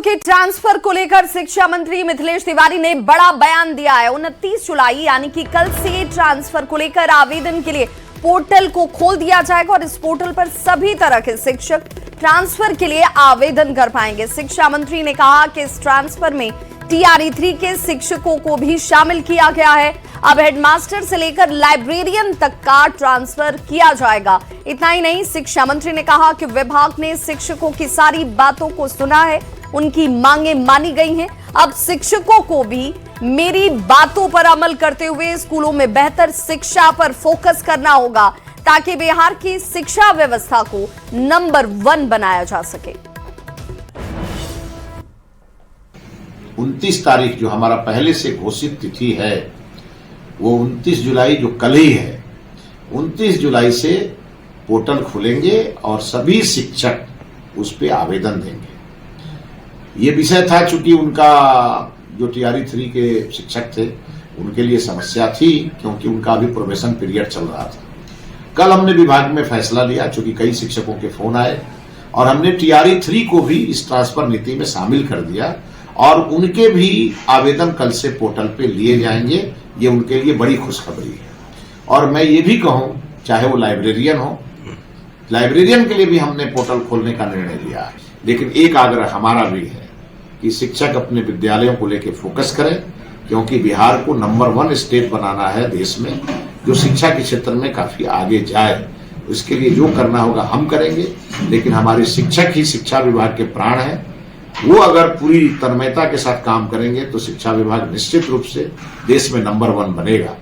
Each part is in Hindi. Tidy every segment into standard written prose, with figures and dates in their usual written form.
के ट्रांसफर को लेकर शिक्षा मंत्री मिथिलेश तिवारी ने बड़ा बयान दिया है। 29 जुलाई यानी कि कल से ट्रांसफर को लेकर आवेदन के लिए पोर्टल को खोल दिया जाएगा और इस पोर्टल पर सभी तरह के शिक्षक ट्रांसफर के लिए आवेदन कर पाएंगे। शिक्षा मंत्री ने कहा कि इस ट्रांसफर में TRE3 के शिक्षकों को भी शामिल किया गया है। अब हेडमास्टर से लेकर लाइब्रेरियन तक का ट्रांसफर किया जाएगा। इतना ही नहीं, शिक्षा मंत्री ने कहा कि विभाग ने शिक्षकों की सारी बातों को सुना है, उनकी मांगे मानी गई हैं। अब शिक्षकों को भी मेरी बातों पर अमल करते हुए स्कूलों में बेहतर शिक्षा पर फोकस करना होगा ताकि बिहार की शिक्षा व्यवस्था को नंबर 1 बनाया जा सके। 29 तारीख जो हमारा पहले से घोषित तिथि है वो 29 जुलाई जो कल ही है, 29 जुलाई से पोर्टल खुलेंगे और सभी शिक्षक उस पर आवेदन देंगे। ये विषय था चूंकि उनका जो TRE3 के शिक्षक थे उनके लिए समस्या थी क्योंकि उनका अभी प्रोबेशन पीरियड चल रहा था। कल हमने विभाग में फैसला लिया चूंकि कई शिक्षकों के फोन आए और हमने TRE3 को भी इस ट्रांसफर नीति में शामिल कर दिया और उनके भी आवेदन कल से पोर्टल पे लिए जाएंगे। ये उनके लिए बड़ी खुशखबरी है। और मैं ये भी कहूं, चाहे वो लाइब्रेरियन हो, लाइब्रेरियन के लिए भी हमने पोर्टल खोलने का निर्णय लिया है। लेकिन एक आग्रह हमारा भी है कि शिक्षक अपने विद्यालयों को लेकर फोकस करें क्योंकि बिहार को नंबर 1 स्टेट बनाना है देश में जो शिक्षा के क्षेत्र में काफी आगे जाए। इसके लिए जो करना होगा हम करेंगे, लेकिन हमारे शिक्षक ही शिक्षा विभाग के प्राण हैं। वो अगर पूरी तन्मयता के साथ काम करेंगे तो शिक्षा विभाग निश्चित रूप से देश में नंबर 1 बनेगा।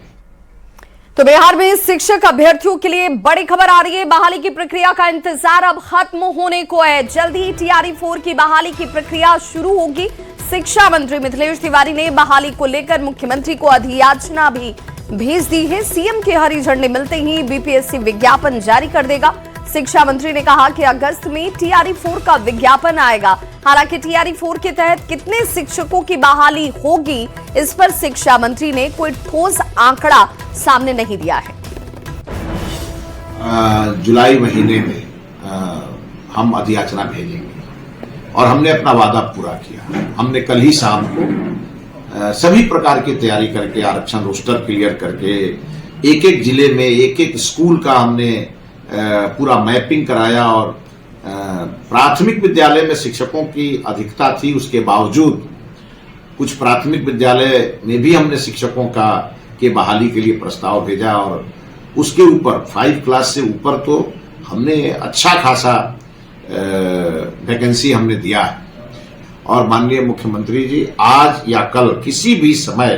तो बिहार में शिक्षक अभ्यर्थियों के लिए बड़ी खबर आ रही है। बहाली की प्रक्रिया का इंतजार अब खत्म होने को है। जल्द ही TRE4 की बहाली की प्रक्रिया शुरू होगी। शिक्षा मंत्री मिथिलेश तिवारी ने बहाली को लेकर मुख्यमंत्री को अधियाचना भी भेज दी है। सीएम के हरी झंडी मिलते ही BPSC विज्ञापन जारी कर देगा। शिक्षा मंत्री ने कहा कि अगस्त में TRE4 का विज्ञापन आएगा। हालांकि TRE4 के तहत कितने शिक्षकों की बहाली होगी इस पर शिक्षा मंत्री ने कोई ठोस आंकड़ा सामने नहीं दिया है। जुलाई महीने में हम अधियाचना भेजेंगे और हमने अपना वादा पूरा किया। हमने कल ही शाम को सभी प्रकार की तैयारी करके आरक्षण रोस्टर क्लियर करके एक-एक जिले में एक-एक स्कूल का हमने पूरा मैपिंग कराया और प्राथमिक विद्यालय में शिक्षकों की अधिकता थी, उसके बावजूद कुछ प्राथमिक विद्यालय में भी हमने शिक्षकों के बहाली के लिए प्रस्ताव भेजा और उसके ऊपर 5 क्लास से ऊपर तो हमने अच्छा खासा वैकेंसी हमने दिया है। और माननीय मुख्यमंत्री जी आज या कल किसी भी समय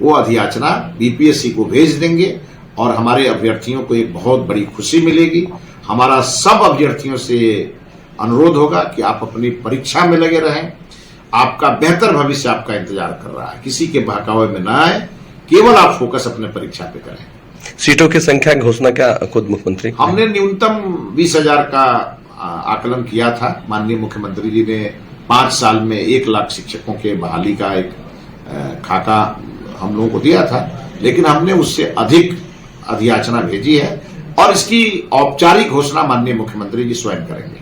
वो अधियाचना BPSC को भेज देंगे और हमारे अभ्यर्थियों को एक बहुत बड़ी खुशी मिलेगी। हमारा सब अभ्यर्थियों से अनुरोध होगा कि आप अपनी परीक्षा में लगे रहें। आपका बेहतर भविष्य आपका इंतजार कर रहा है। किसी के बहकावे में ना आए, केवल आप फोकस अपने परीक्षा पे करें। सीटों की संख्या घोषणा क्या खुद मुख्यमंत्री? हमने न्यूनतम 20,000 का आकलन किया था। माननीय मुख्यमंत्री जी ने 5 साल में 1 लाख शिक्षकों के बहाली का एक खाका हम लोगों को दिया था, लेकिन हमने उससे अधिक अधियाचना भेजी है और इसकी औपचारिक घोषणा माननीय मुख्यमंत्री जी स्वयं करेंगे।